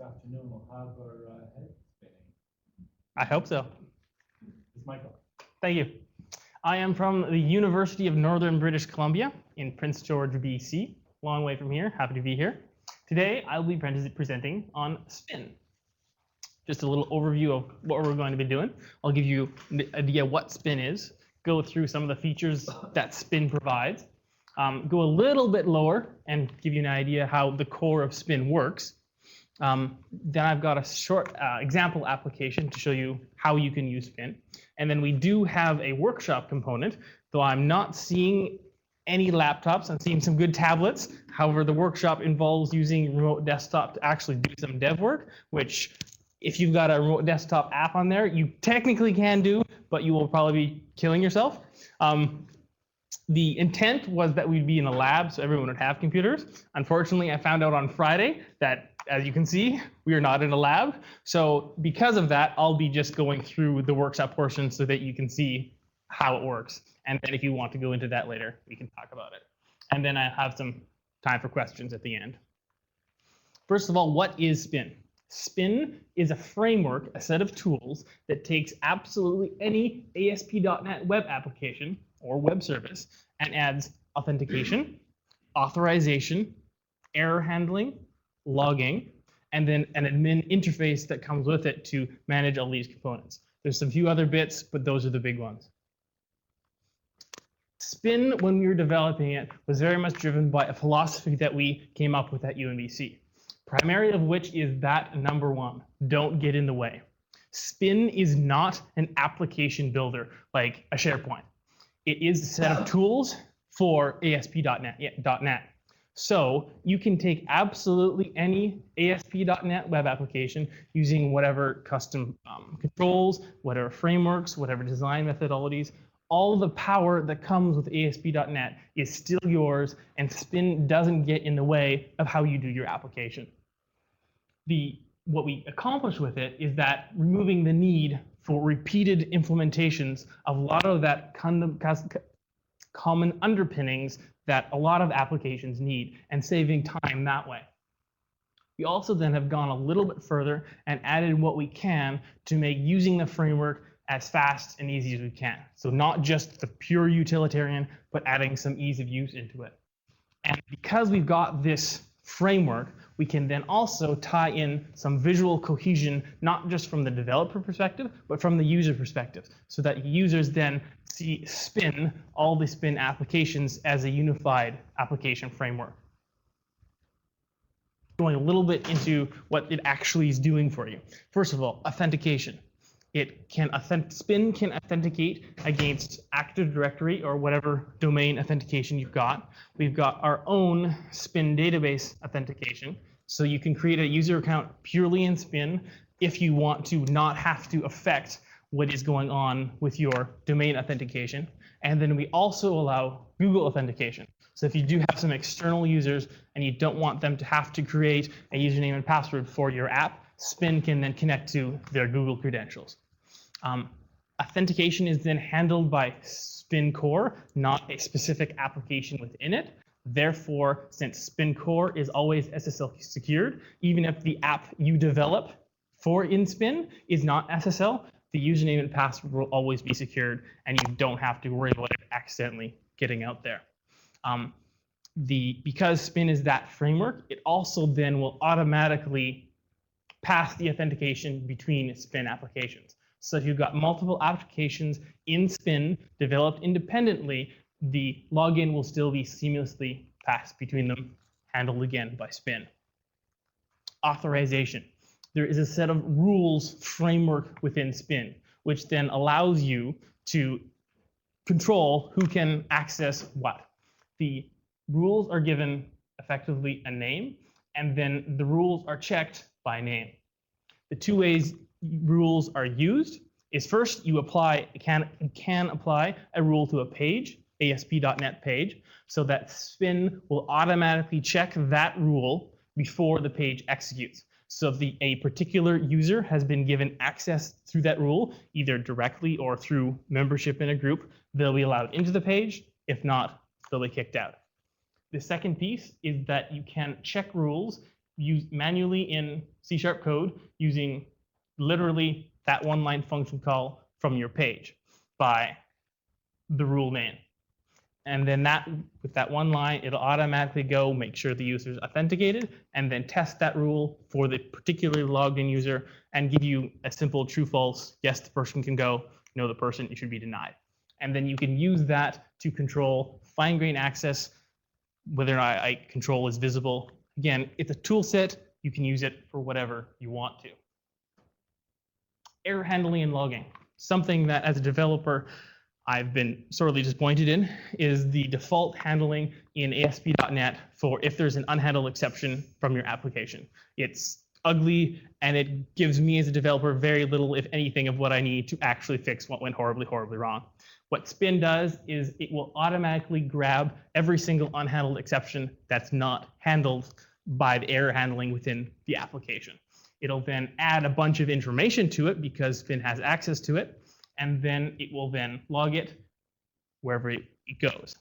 afternoon we'll have our head spinning. I hope so. It's Michael. Thank you. I am from the University of Northern British Columbia in Prince George, BC. Long way from here. Happy to be here. Today, I'll be presenting on spin. Just a little overview of what we're going to be doing. I'll give you the idea what spin is, go through some of the features that spin provides, go a little bit lower and give you an idea how the core of spin works. Then I've got a short example application to show you how you can use spin. And then we do have a workshop component, though I'm not seeing any laptops. I'm seeing some good tablets. However, the workshop involves using remote desktop to actually do some dev work, which if you've got a remote desktop app on there, you technically can do, but you will probably be killing yourself. The intent was that we'd be in a lab so everyone would have computers. Unfortunately, I found out on Friday that, as you can see, we are not in a lab. So because of that, I'll be just going through the workshop portion so that you can see how it works. And then if you want to go into that later, we can talk about it. And then I have some time for questions at the end. First of all, what is spin? Spin is a framework, a set of tools that takes absolutely any ASP.NET web application or web service and adds authentication, authorization, error handling, logging, and then an admin interface that comes with it to manage all these components. There's a few other bits, but those are the big ones. Spin, when we were developing it, was very much driven by a philosophy that we came up with at UNBC, primary of which is that number one, don't get in the way. Spin is not an application builder like a SharePoint. It is a set of tools for ASP.NET. So you can take absolutely any ASP.NET web application using whatever custom controls, whatever frameworks, whatever design methodologies. All the power that comes with ASP.NET is still yours, and spin doesn't get in the way of how you do your application. What we accomplish with it is that removing the need for repeated implementations of a lot of that common underpinnings that a lot of applications need, and saving time that way. We also then have gone a little bit further and added what we can to make using the framework as fast and easy as we can. So not just the pure utilitarian, but adding some ease of use into it. And because we've got this framework, we can then also tie in some visual cohesion, not just from the developer perspective, but from the user perspective, so that users then see spin, all the spin applications, as a unified application framework. Going a little bit into what it actually is doing for you. First of all, authentication. Spin can authenticate against Active Directory or whatever domain authentication you've got. We've got our own Spin database authentication. So you can create a user account purely in Spin if you want to not have to affect what is going on with your domain authentication. And then we also allow Google authentication. So if you do have some external users and you don't want them to have to create a username and password for your app, Spin can then connect to their Google credentials. Authentication is then handled by Spin Core, not a specific application within it. Therefore, since Spin Core is always SSL secured, even if the app you develop for in Spin is not SSL, the username and password will always be secured, and you don't have to worry about it accidentally getting out there. Because Spin is that framework, it also then will automatically pass the authentication between Spin applications. So if you've got multiple applications in Spin developed independently, the login will still be seamlessly passed between them, handled again by Spin. Authorization. There is a set of rules framework within Spin, which then allows you to control who can access what. The rules are given effectively a name, and then the rules are checked by name. The two ways rules are used is first you can apply a rule to a page, ASP.NET page, so that Spin will automatically check that rule before the page executes. So if a particular user has been given access through that rule, either directly or through membership in a group, they'll be allowed into the page. If not, they'll be kicked out. The second piece is that you can check rules use manually in C# code using literally that one-line function call from your page by the rule name. And then with that one line, it'll automatically go make sure the user is authenticated and then test that rule for the particularly logged in user and give you a simple true false, yes, the person can go, no, the person should be denied. And then you can use that to control fine-grained access, whether or not control is visible. Again, it's a tool set. You can use it for whatever you want to. Error handling and logging. Something that as a developer, I've been sorely disappointed in is the default handling in ASP.NET for if there's an unhandled exception from your application. It's ugly, and it gives me as a developer very little, if anything, of what I need to actually fix what went horribly, horribly wrong. What Spin does is it will automatically grab every single unhandled exception that's not handled by the error handling within the application. It'll then add a bunch of information to it because Spin has access to it, and then it will then log it wherever it goes.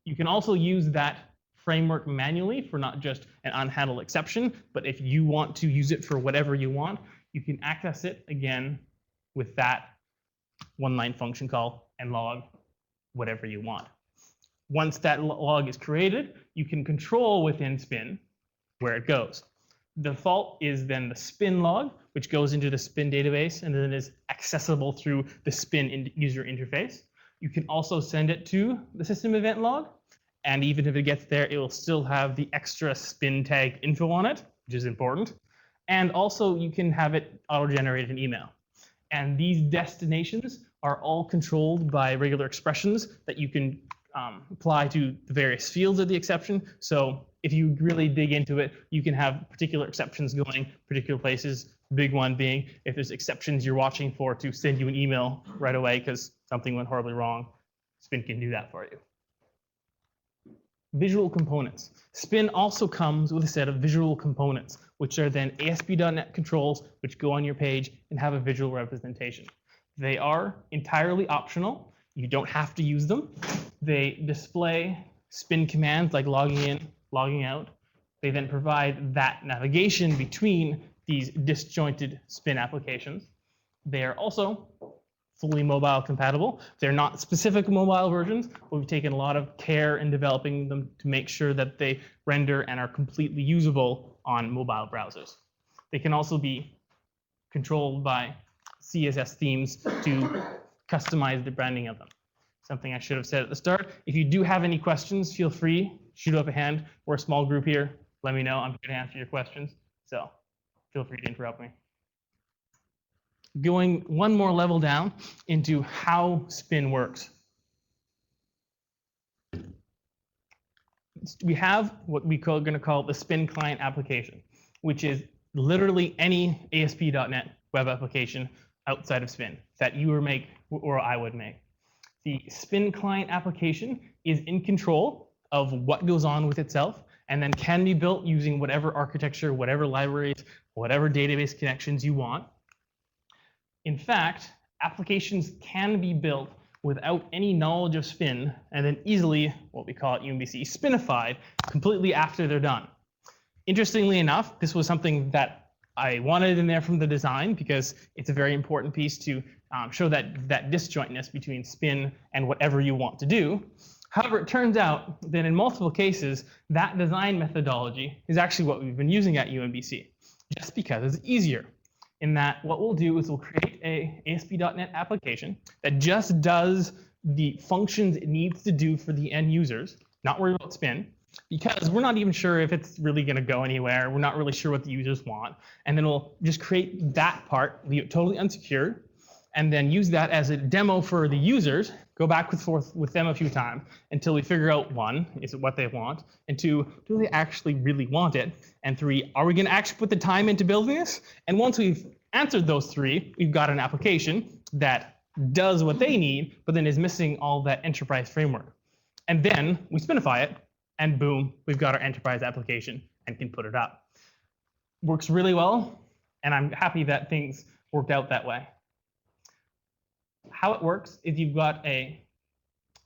You can also use that framework manually for not just an unhandled exception, but if you want to use it for whatever you want, you can access it again with that one-line function call and log whatever you want. Once that log is created, you can control within Spin where it goes. The default is then the Spin log, which goes into the Spin database and then is accessible through the Spin user interface. You can also send it to the system event log, and even if it gets there, it will still have the extra Spin tag info on it, which is important. And also, you can have it auto-generate an email. And these destinations are all controlled by regular expressions that you can apply to the various fields of the exception. So if you really dig into it, you can have particular exceptions going particular places. The big one being if there's exceptions you're watching for to send you an email right away because something went horribly wrong, Spin can do that for you. Visual components. Spin also comes with a set of visual components, which are then ASP.NET controls, which go on your page and have a visual representation. They are entirely optional. You don't have to use them. They display Spin commands like logging in, logging out. They then provide that navigation between these disjointed Spin applications. They are also fully mobile compatible. They're not specific mobile versions, but we've taken a lot of care in developing them to make sure that they render and are completely usable on mobile browsers. They can also be controlled by CSS themes to customize the branding of them. Something I should have said at the start. If you do have any questions, feel free, shoot up a hand. We're a small group here. Let me know. I'm here to answer your questions. So feel free to interrupt me. Going one more level down into how Spin works. We have what we're going to call the Spin client application, which is literally any ASP.NET web application outside of Spin that you would make or I would make. The Spin client application is in control of what goes on with itself and then can be built using whatever architecture, whatever libraries, whatever database connections you want. In fact, applications can be built without any knowledge of Spin and then easily, what we call at UNBC, spinified completely after they're done. Interestingly enough, this was something that I wanted in there from the design because it's a very important piece to show that disjointness between Spin and whatever you want to do. However, it turns out that in multiple cases, that design methodology is actually what we've been using at UNBC, just because it's easier. In that what we'll do is we'll create a ASP.NET application that just does the functions it needs to do for the end users, not worry about Spin, because we're not even sure if it's really going to go anywhere. We're not really sure what the users want. And then we'll just create that part, leave it totally unsecured, and then use that as a demo for the users, go back and forth with them a few times until we figure out, one, is it what they want? And two, do they actually really want it? And three, are we going to actually put the time into building this? And once we've answered those three, we've got an application that does what they need, but then is missing all that enterprise framework. And then we spinify it, and boom, we've got our enterprise application and can put it up. Works really well, and I'm happy that things worked out that way. How it works is you've got a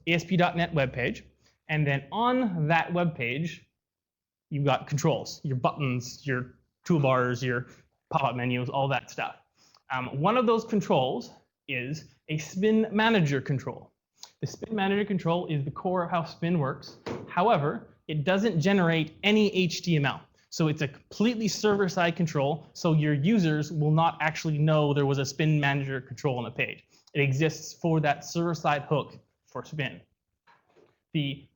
ASP.NET web page, and then on that web page, you've got controls, your buttons, your toolbars, your pop-up menus, all that stuff. One of those controls is a spin manager control. The spin manager control is the core of how spin works. However, it doesn't generate any HTML. So it's a completely server-side control, so your users will not actually know there was a spin manager control on the page. It exists for that server-side hook for spin. The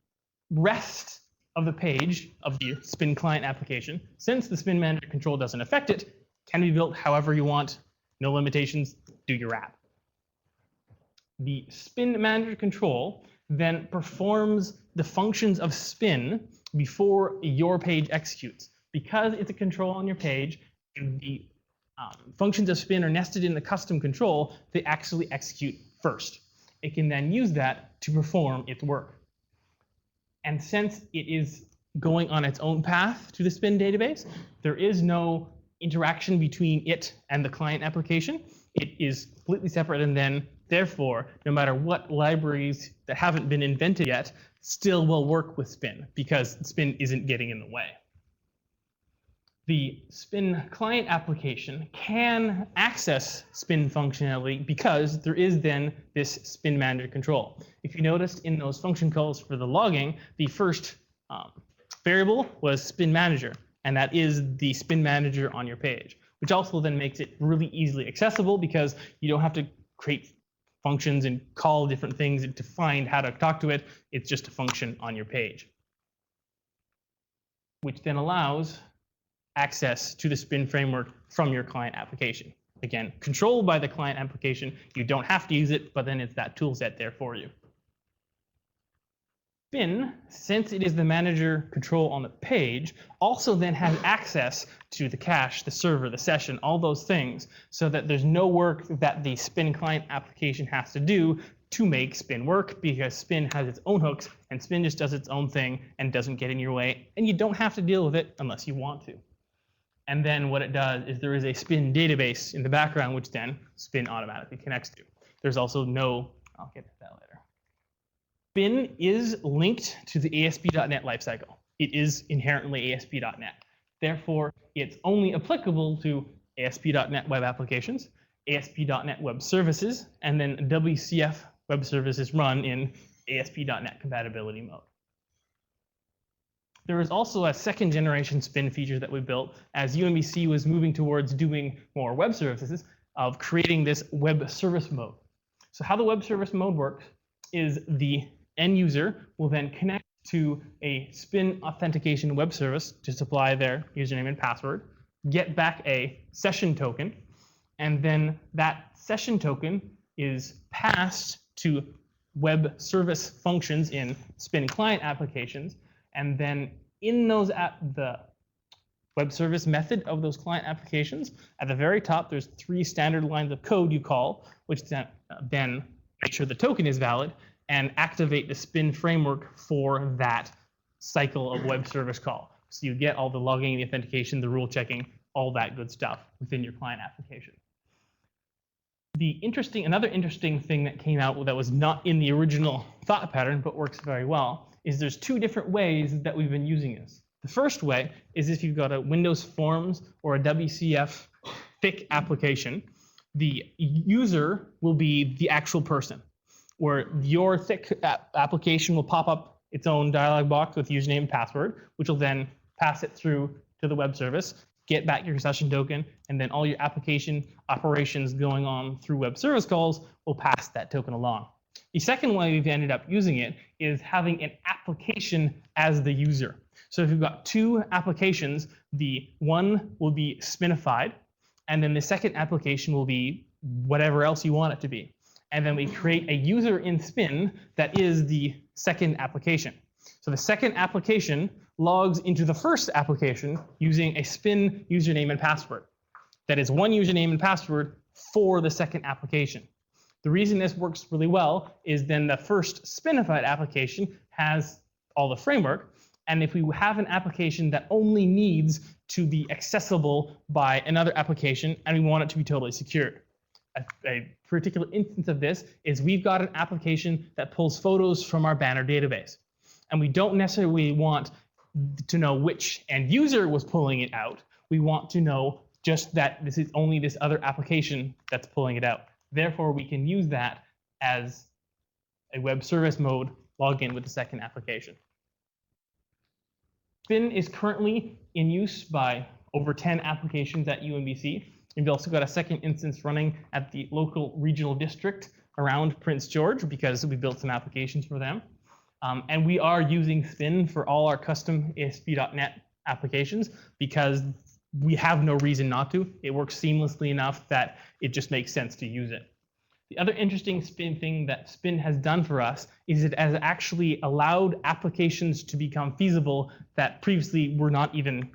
rest of the page of the spin client application, since the spin manager control doesn't affect it, can be built however you want, no limitations, do your app. The spin manager control then performs the functions of spin before your page executes. Because it's a control on your page, and the functions of spin are nested in the custom control, they actually execute first. It can then use that to perform its work. And since it is going on its own path to the spin database, there is no interaction between it and the client application. It is completely separate, and then therefore, no matter what libraries that haven't been invented yet, still will work with spin because spin isn't getting in the way. The spin client application can access spin functionality because there is then this spin manager control. If you noticed in those function calls for the logging, the first variable was spin manager, and that is the spin manager on your page, which also then makes it really easily accessible because you don't have to create functions and call different things to find how to talk to it. It's just a function on your page, which then allows access to the spin framework from your client application. Again, controlled by the client application. You don't have to use it, but then it's that tool set there for you. Spin, since it is the manager control on the page, also then has access to the cache, the server, the session, all those things, so that there's no work that the spin client application has to do to make spin work, because spin has its own hooks and spin just does its own thing and doesn't get in your way, and you don't have to deal with it unless you want to. And then what it does is there is a spin database in the background, which then spin automatically connects to. There's also no, I'll get to that later. Spin is linked to the ASP.NET lifecycle. It is inherently ASP.NET. Therefore, it's only applicable to ASP.NET web applications, ASP.NET web services, and then WCF web services run in ASP.NET compatibility mode. There is also a second generation spin feature that we built as UNBC was moving towards doing more web services, of creating this web service mode. So how the web service mode works is the end user will then connect to a spin authentication web service to supply their username and password, get back a session token, and then that session token is passed to web service functions in spin client applications. And then in those the web service method of those client applications, at the very top, there's 3 standard lines of code you call, which then make sure the token is valid and activate the spin framework for that cycle of web service call. So you get all the logging, the authentication, the rule checking, all that good stuff within your client application. Another interesting thing that came out that was not in the original thought pattern, but works very well, is there's 2 different ways that we've been using this. The first way is if you've got a Windows Forms or a WCF thick application, the user will be the actual person, where your thick application will pop up its own dialog box with username and password, which will then pass it through to the web service, get back your session token, and then all your application operations going on through web service calls will pass that token along. The second way we've ended up using it is having an application as the user. So if you've got 2 applications, the one will be spinified, and then the second application will be whatever else you want it to be. And then we create a user in spin that is the second application. So the second application logs into the first application using a spin username and password. That is one username and password for the second application. The reason this works really well is then the first spinified application has all the framework, and if we have an application that only needs to be accessible by another application and we want it to be totally secured. A particular instance of this is we've got an application that pulls photos from our banner database, and we don't necessarily want to know which end user was pulling it out. we want to know just that this is only this other application that's pulling it out. Therefore, we can use that as a web service mode login with the second application. Spin is currently in use by over 10 applications at UNBC. We've also got a second instance running at the local regional district around Prince George because we built some applications for them. And we are using Spin for all our custom ASP.NET applications because we have no reason not to. It works seamlessly enough that it just makes sense to use it. The other interesting Spin thing that Spin has done for us is it has actually allowed applications to become feasible that previously were not even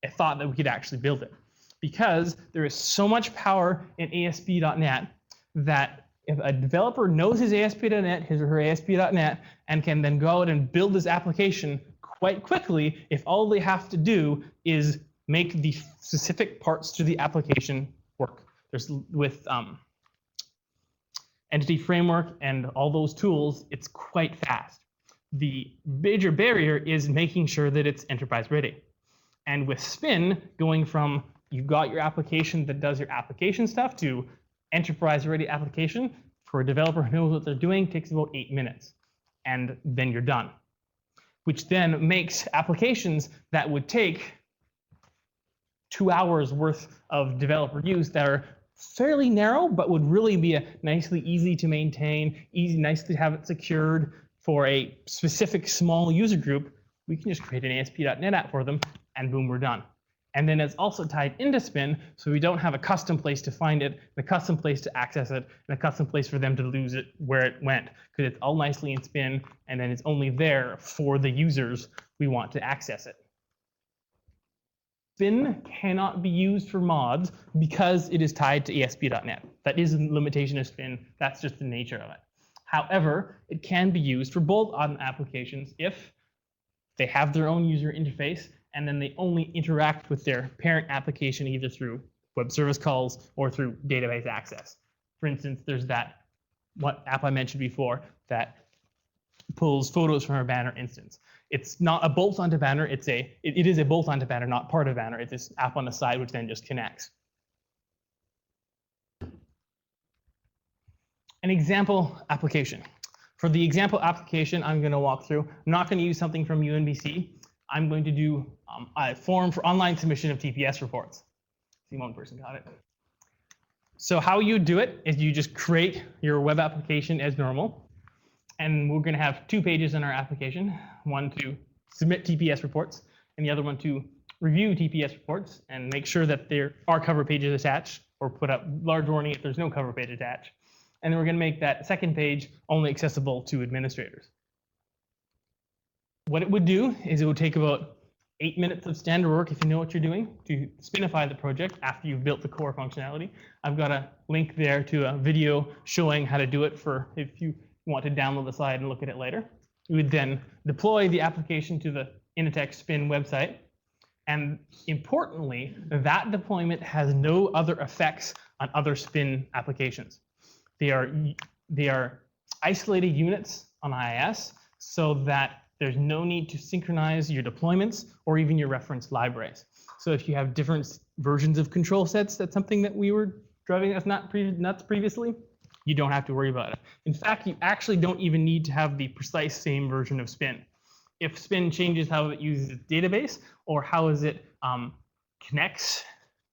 a thought that we could actually build it. Because there is so much power in ASP.NET that if a developer knows his ASP.NET, his or her ASP.NET, and can then go out and build this application quite quickly, if all they have to do is make the specific parts to the application work. There's with Entity Framework and all those tools, it's quite fast. The major barrier is making sure that it's enterprise ready. And with Spin, going from you've got your application that does your application stuff to enterprise ready application for a developer who knows what they're doing takes about 8 minutes. And then you're done. Which then makes applications that would take 2 hours worth of developer use that are fairly narrow, but would really be a nicely easy to maintain, nice to have it secured for a specific small user group. We can just create an ASP.NET app for them, and boom, we're done. And then it's also tied into Spin, so we don't have a custom place to find it, a custom place to access it, and a custom place for them to lose it where it went, because it's all nicely in Spin, and then it's only there for the users we want to access it. Spin cannot be used for mods because it is tied to ASP.NET. That is a limitation of Spin. That's just the nature of it. However, it can be used for bolt-on applications if they have their own user interface and then they only interact with their parent application either through web service calls or through database access. For instance, there's that app I mentioned before that pulls photos from our Banner instance. It's not a bolt onto Banner, it is a bolt onto Banner, not part of Banner. It's this app on the side which then just connects. An example application. For the example application I'm going to walk through, I'm not going to use something from UNBC. I'm going to do a form for online submission of TPS reports. See, one person got it. So how you do it is you just create your web application as normal. And we're going to have 2 pages in our application, one to submit TPS reports, and the other one to review TPS reports and make sure that there are cover pages attached, or put up large warning if there's no cover page attached. And then we're going to make that second page only accessible to administrators. What it would do is it would take about 8 minutes of standard work if you know what you're doing to spinify the project after you've built the core functionality. I've got a link there to a video showing how to do it for if you want to download the slide and look at it later. We would then deploy the application to the Initech Spin website. And importantly, that deployment has no other effects on other Spin applications. They are isolated units on IIS so that there's no need to synchronize your deployments or even your reference libraries. So if you have different versions of control sets, that's something that we were driving us nuts previously, you don't have to worry about it. In fact, you actually don't even need to have the precise same version of Spin. If Spin changes how it uses its database or how it connects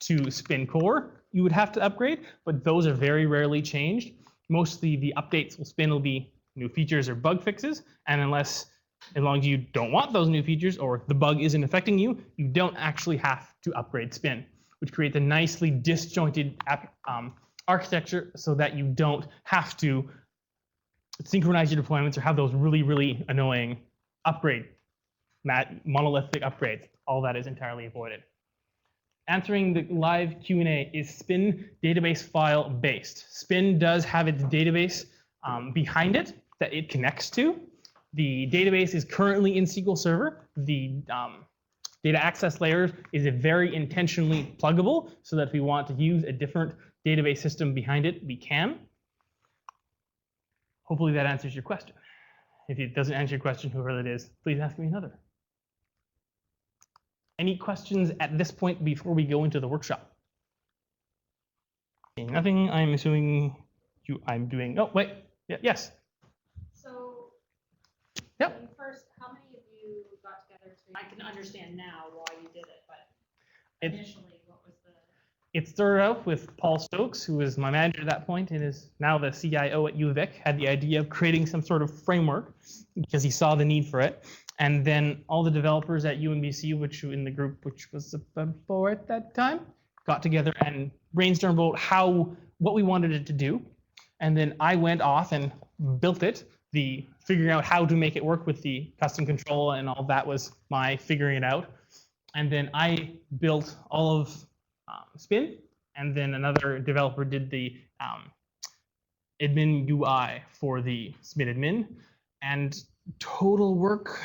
to Spin Core, you would have to upgrade, but those are very rarely changed. Mostly the updates Spin will be new features or bug fixes, and as long as you don't want those new features or the bug isn't affecting you, you don't actually have to upgrade Spin, which creates a nicely disjointed architecture so that you don't have to synchronize your deployments or have those really, really annoying monolithic upgrades. All that is entirely avoided. Answering the live Q&A, is Spin database file based? Spin does have its database behind it that it connects to. The database is currently in SQL Server. The data access layer is a very intentionally pluggable so that if we want to use a different database system behind it, we can. Hopefully that answers your question. If it doesn't answer your question, whoever it is, please ask me another. Any questions at this point before we go into the workshop? Okay, nothing. I'm assuming I'm doing. Oh wait. Yeah, yes. So, Yep. first, how many of you got together to? I can understand now why you did it, but It- initially, what was the? It started out with Paul Stokes, who was my manager at that point and is now the CIO at UVic, had the idea of creating some sort of framework because he saw the need for it. And then all the developers at UNBC, which in the group, which was about 4 at that time, got together and brainstormed about what we wanted it to do. And then I went off and built it. The figuring out how to make it work with the custom control and all that was my figuring it out. And then I built all of Spin, and then another developer did the admin UI for the Spin admin. And total work.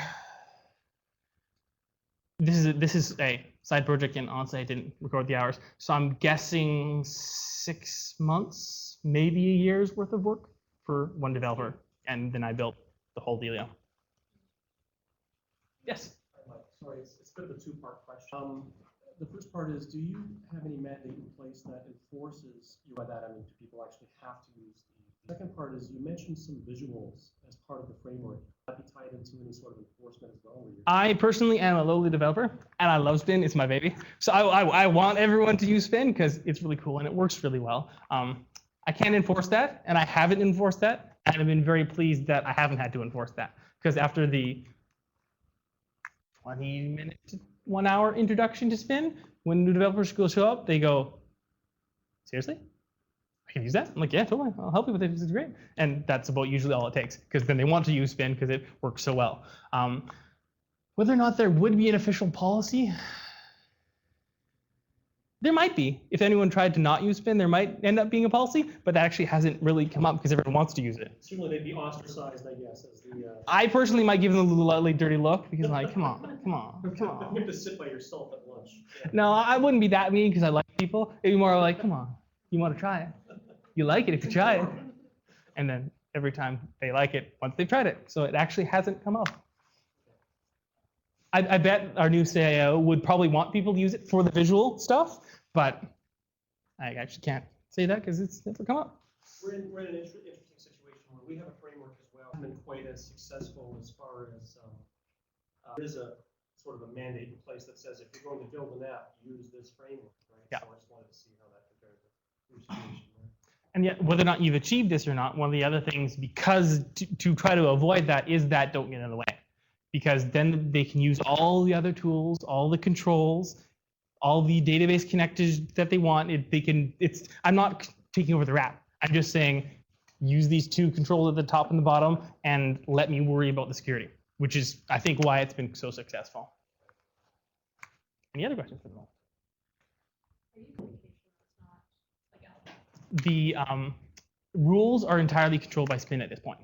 This is a side project, and honestly, I didn't record the hours, so I'm guessing 6 months, maybe a year's worth of work for one developer, and then I built the whole dealio. Yes. Sorry, it's a bit of a two-part question. The first part is, do you have any mandate in place that enforces you? By that, I mean, do people actually have to use the second part is you mentioned some visuals as part of the framework. That be tied into any sort of enforcement as well? I personally am a lowly developer, and I love Spin. It's my baby. So I want everyone to use Spin because it's really cool and it works really well. I can't enforce that, and I haven't enforced that, and I've been very pleased that I haven't had to enforce that because after the 20-minute to 1 hour introduction to Spin, when new developers show up, they go, seriously? I can use that? I'm like, yeah, totally. I'll help you with it. This is great. And that's about usually all it takes, because then they want to use Spin because it works so well. Whether or not there would be an official policy, there might be. If anyone tried to not use Spin, there might end up being a policy, but that actually hasn't really come up because everyone wants to use it. Certainly they'd be ostracized, I guess, as the... I personally might give them a little dirty look because like, come on. You have to sit by yourself at lunch. Yeah. No, I wouldn't be that mean because I like people. It'd be more like, come on, you want to try it. You like it if you try it. And then every time they like it once they've tried it. So it actually hasn't come up. I bet our new CIO would probably want people to use it for the visual stuff, but I actually can't say that because it's never come up. We're in an interesting situation where we have a framework as well. Haven't been quite as successful as far as there is a sort of a mandate in place that says if you're going to build an app, use this framework, right? Yeah. So I just wanted to see how that compared to your situation there. And yet, whether or not you've achieved this or not, one of the other things, because to try to avoid that, is that don't get in the way. Because then they can use all the other tools, all the controls, all the database connectors that they want. I'm not taking over the app. I'm just saying, use these two controls at the top and the bottom, and let me worry about the security, which is, I think, why it's been so successful. Any other questions for the moment? The rules are entirely controlled by Spin at this point.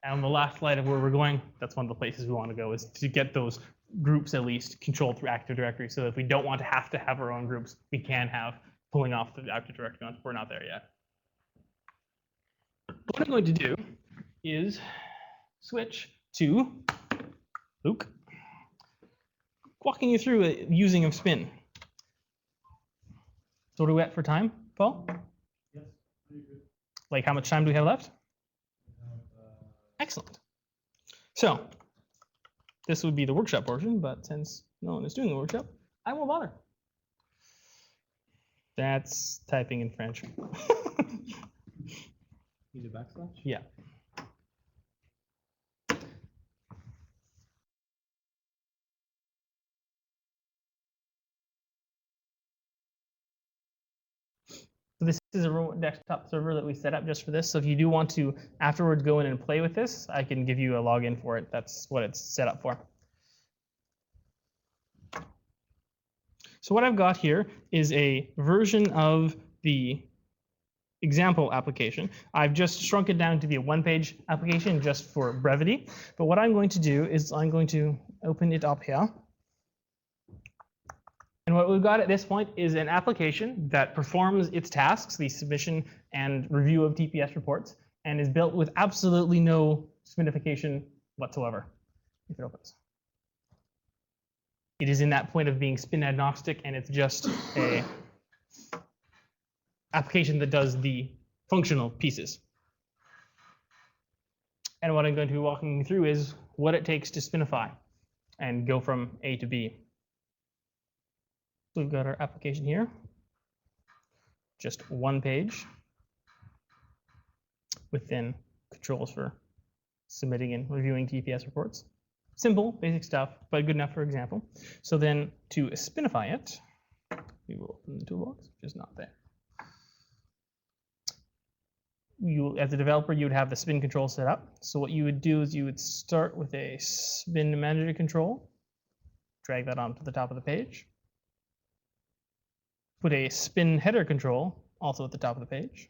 And on the last slide of where we're going, that's one of the places we want to go, is to get those groups at least controlled through Active Directory. So if we don't want to have our own groups, we can have pulling off the Active Directory once we're not there yet. What I'm going to do is switch to Luke, walking you through a using of Spin. So what are we at for time, Paul? Yes, pretty good. Like how much time do we have left? Excellent. So this would be the workshop portion, but since no one is doing the workshop, I won't bother. That's typing in French. Use a backslash? Yeah. So this is a remote desktop server that we set up just for this. So if you do want to afterwards go in and play with this, I can give you a login for it. That's what it's set up for. So what I've got here is a version of the example application. I've just shrunk it down to be a one-page application just for brevity. But what I'm going to do is I'm going to open it up here. And what we've got at this point is an application that performs its tasks, the submission and review of TPS reports, and is built with absolutely no spinification whatsoever, if it opens. it is in that point of being spin agnostic, and it's just a application that does the functional pieces. And what I'm going to be walking you through is what it takes to spinify and go from A to B. So we've got our application here, just one page with then controls for submitting and reviewing TPS reports. Simple, basic stuff, but good enough for example. So then to spinify it, we will open the toolbox, which is not there. You, as a developer, you would have the spin control set up. So what you would do is you would start with a spin manager control, drag that onto the top of the page, put a spin header control also at the top of the page,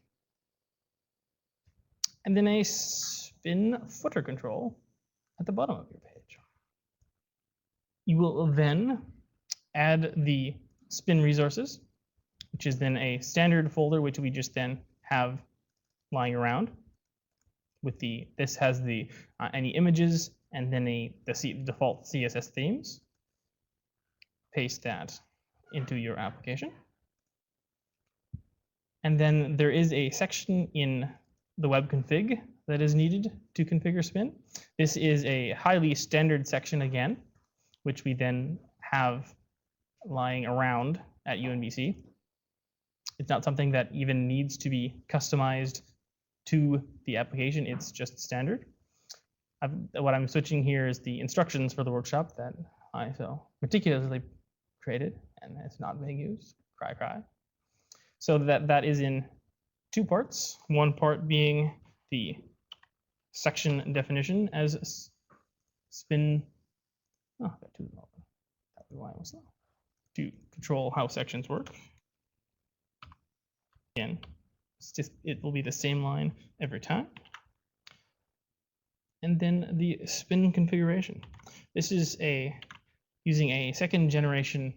and then a spin footer control at the bottom of your page. You will then add the spin resources, which is then a standard folder which we just then have lying around. With the this has the any images and then the default CSS themes. Paste that into your application. And then there is a section in the web config that is needed to configure spin. This is a highly standard section again, which we then have lying around at UNBC. It's not something that even needs to be customized to the application, it's just standard. What I'm switching here is the instructions for the workshop that I so meticulously created, and it's not being used. Cry, cry. So that is in two parts. One part being the section definition as spin. Oh, I got two of them open. That was why I was slow. To control how sections work. Again, it will be the same line every time. And then the spin configuration. This is using a second generation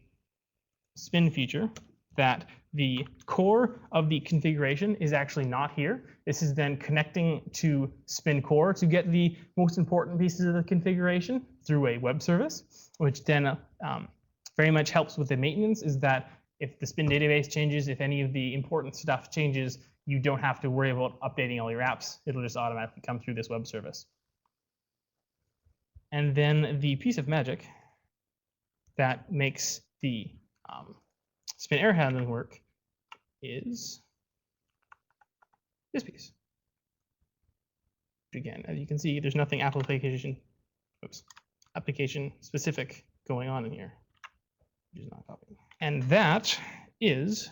spin feature that the core of the configuration is actually not here. This is then connecting to spin core to get the most important pieces of the configuration through a web service, which then very much helps with the maintenance, is that if the spin database changes, if any of the important stuff changes, you don't have to worry about updating all your apps. It'll just automatically come through this web service. And then the piece of magic that makes the spin error handling work is this piece. Again, as you can see, there's nothing application specific going on in here, which is not copying. And that is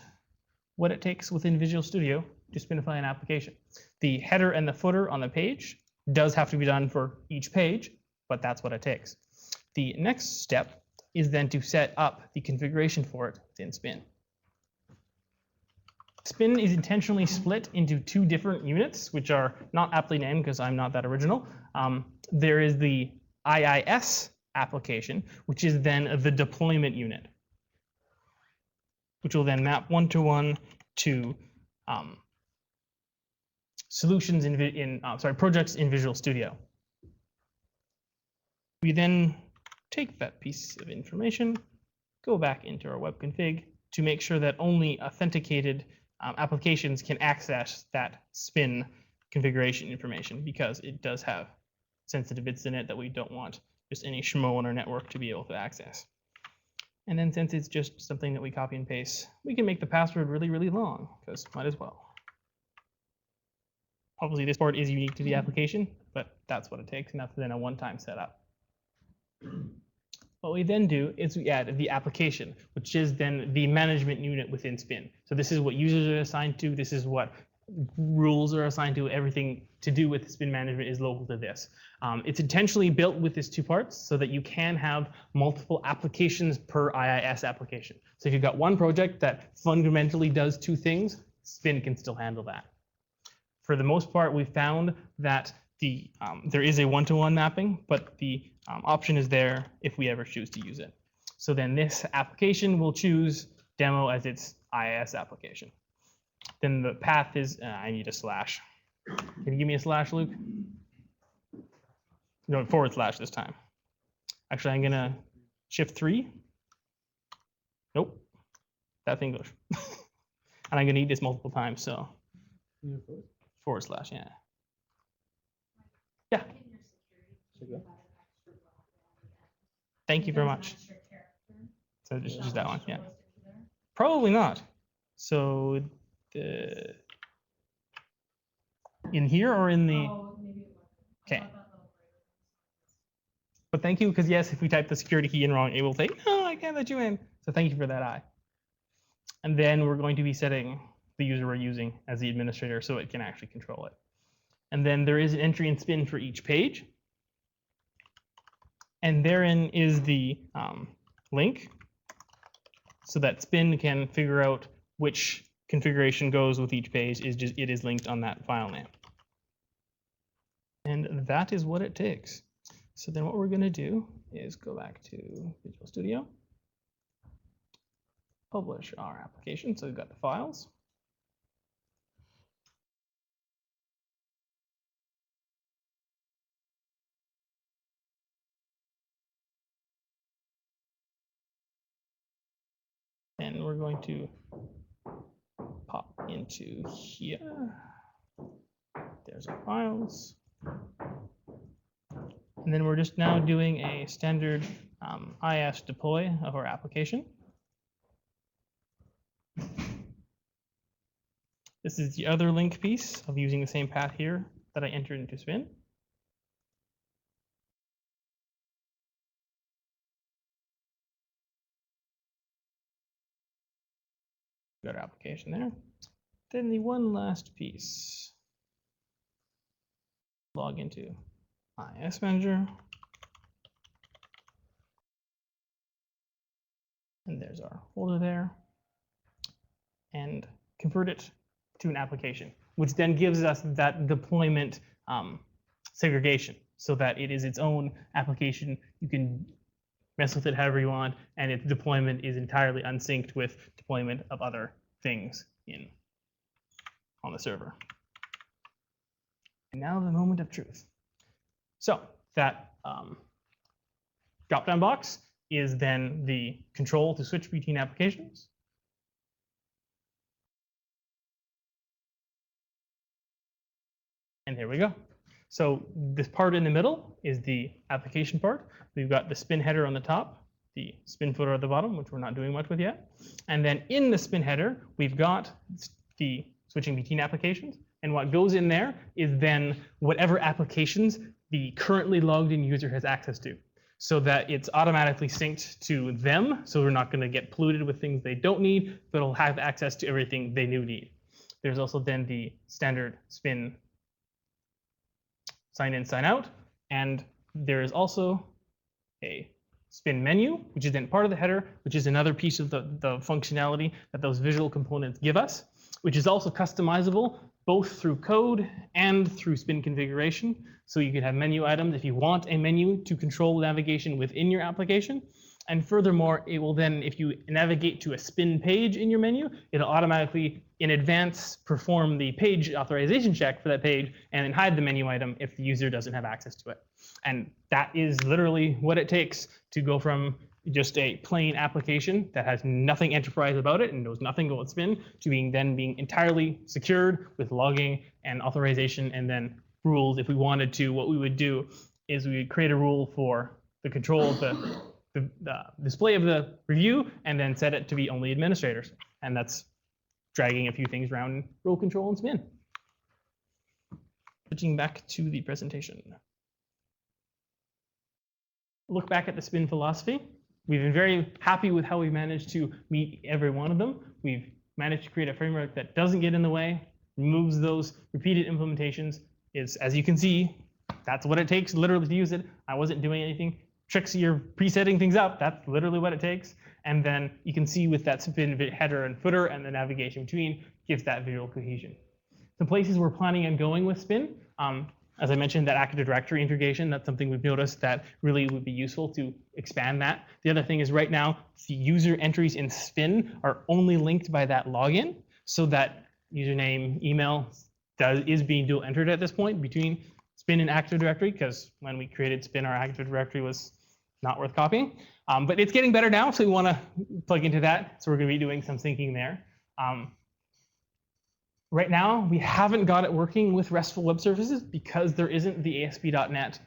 what it takes within Visual Studio to spinify an application. The header and the footer on the page does have to be done for each page, but that's what it takes. The next step is then to set up the configuration for it within Spin. Spin is intentionally split into two different units, which are not aptly named because I'm not that original. There is the IIS application, which is then the deployment unit, which will then map one-to-one to solutions projects in Visual Studio. We then take that piece of information, go back into our web config to make sure that only authenticated applications can access that spin configuration information, because it does have sensitive bits in it that we don't want just any schmo on our network to be able to access. And then since it's just something that we copy and paste, we can make the password really, really long, because might as well. Obviously, this part is unique to the application, but that's what it takes, and that's then a one-time setup. What we then do is we add the application, which is then the management unit within Spin. So this is what users are assigned to. This is what rules are assigned to. Everything to do with Spin management is local to this. It's intentionally built with these two parts so that you can have multiple applications per IIS application. So if you've got one project that fundamentally does two things, Spin can still handle that. For the most part, we found that there is a one-to-one mapping, but the option is there if we ever choose to use it. So then this application will choose demo as its IIS application. Then the path is, I need a slash. Can you give me a slash, Luke? No, / this time. Actually, I'm gonna shift 3 Nope, that's English. And I'm gonna need this multiple times, so Yeah, first. /, yeah. In your security key, Check you that. have an extra block at the end. Thank you If very there's an much. extra character, So is just that one, what's yeah. supposed to be there? Probably not. So the in here or in the, Oh, maybe it wasn't. I okay. thought that little gray was- But thank you, because yes, if we type the security key in wrong, it will say, no, I can't let you in. So thank you for that, I. And then we're going to be setting the user we're using as the administrator so it can actually control it. And then there is an entry and spin for each page. And therein is the link so that spin can figure out which configuration goes with each page. It is linked on that file name. And that is what it takes. So then what we're going to do is go back to Visual Studio, publish our application. So we've got the files. And we're going to pop into here. There's our files. And then we're just now doing a standard IS deploy of our application. This is the other link piece of using the same path here that I entered into Spin. Got our application there. Then the one last piece. Log into IS Manager. And there's our folder there. And convert it to an application, which then gives us that deployment segregation so that it is its own application. You can mess with it however you want, and its deployment is entirely unsynced with deployment of other things on the server. And now the moment of truth. So that drop-down box is then the control to switch between applications. And here we go. So this part in the middle is the application part. We've got the spin header on the top, the spin footer at the bottom, which we're not doing much with yet. And then in the spin header, we've got the switching between applications. And what goes in there is then whatever applications the currently logged in user has access to, so that it's automatically synced to them. So we're not going to get polluted with things they don't need, but it'll have access to everything they do need. There's also then the standard spin sign in, sign out. And there is also a spin menu, which is then part of the header, which is another piece of the functionality that those visual components give us, which is also customizable both through code and through spin configuration. So you can have menu items if you want a menu to control navigation within your application. And furthermore, it will then, if you navigate to a spin page in your menu, it'll automatically in advance perform the page authorization check for that page and then hide the menu item if the user doesn't have access to it. And that is literally what it takes to go from just a plain application that has nothing enterprise about it and knows nothing about spin to being entirely secured with logging and authorization and then rules. If we wanted to, what we would do is we would create a rule for the control of the display of the review and then set it to be only administrators. And that's dragging a few things around in role control and spin. Switching back to the presentation. Look back at the spin philosophy. We've been very happy with how we managed to meet every one of them. We've managed to create a framework that doesn't get in the way, removes those repeated implementations. It's, as you can see, that's what it takes literally to use it. I wasn't doing anything. Tricks you're presetting things up, that's literally what it takes. And then you can see with that spin header and footer and the navigation between gives that visual cohesion. The places we're planning on going with spin, as I mentioned, that Active Directory integration, that's something we've noticed that really would be useful to expand that. The other thing is right now, the user entries in spin are only linked by that login, so that username, email is being dual entered at this point between spin and Active Directory, because when we created spin, our Active Directory was not worth copying. But it's getting better now, so we want to plug into that. So we're going to be doing some syncing there. Right now, we haven't got it working with RESTful web services because there isn't the ASP.NET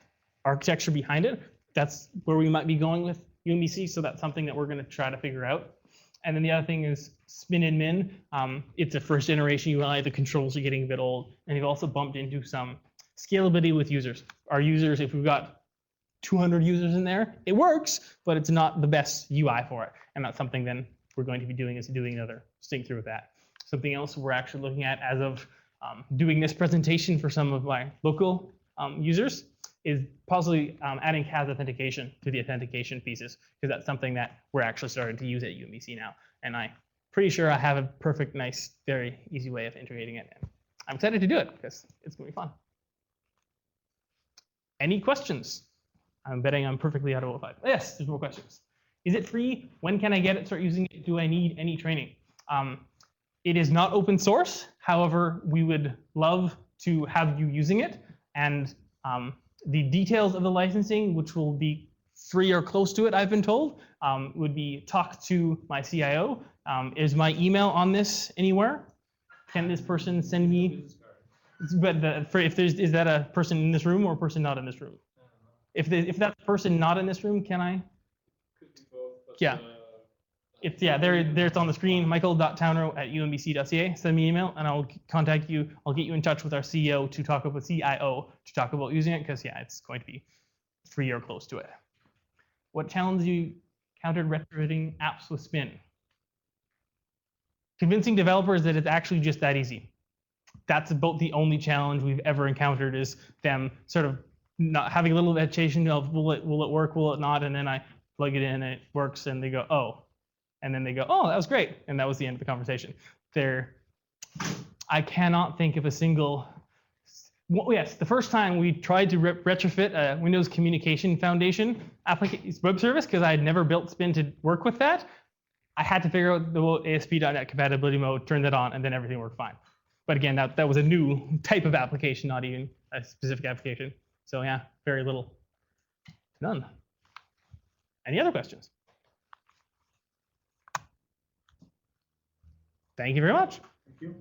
architecture behind it. That's where we might be going with UNBC, so that's something that we're going to try to figure out. And then the other thing is spin and min. It's a first generation UI. The controls are getting a bit old, and you've also bumped into some scalability with users. Our users, if we've got 200 users in there, it works, but it's not the best UI for it. And that's something then we're going to be doing, is doing another sync through with that. Something else we're actually looking at as of doing this presentation for some of my local users is possibly adding CAS authentication to the authentication pieces, because that's something that we're actually starting to use at UNBC now. And I'm pretty sure I have a perfect, nice, very easy way of integrating it. And I'm excited to do it because it's going to be fun. Any questions? I'm betting I'm perfectly out of 05. Yes, there's more questions. Is it free? When can I get it, start using it? Do I need any training? It is not open source. However, we would love to have you using it. And the details of the licensing, which will be free or close to it, I've been told, would be talk to my CIO. Is my email on this anywhere? Can this person send me? But is that a person in this room or a person not in this room? If that's a person not in this room, can I? Could be both, but, yeah. It's on the screen, michael.towner@unbc.ca. Send me an email and I'll contact you. I'll get you in touch with our CEO to talk about CIO to talk about using it, because yeah, it's going to be free or close to it. What challenge you encountered retrofitting apps with Spin? Convincing developers that it's actually just that easy. That's about the only challenge we've ever encountered, is them sort of not having a little hesitation of will it work, will it not, and then I plug it in and it works and they go, oh. And then they go, oh, that was great. And that was the end of the conversation. I cannot think of a single, well, yes, the first time we tried to retrofit a Windows Communication Foundation web service, because I had never built Spin to work with that, I had to figure out the ASP.NET compatibility mode, turn that on, and then everything worked fine. But again, that was a new type of application, not even a specific application. So yeah, very little to none. Any other questions? Thank you very much. Thank you.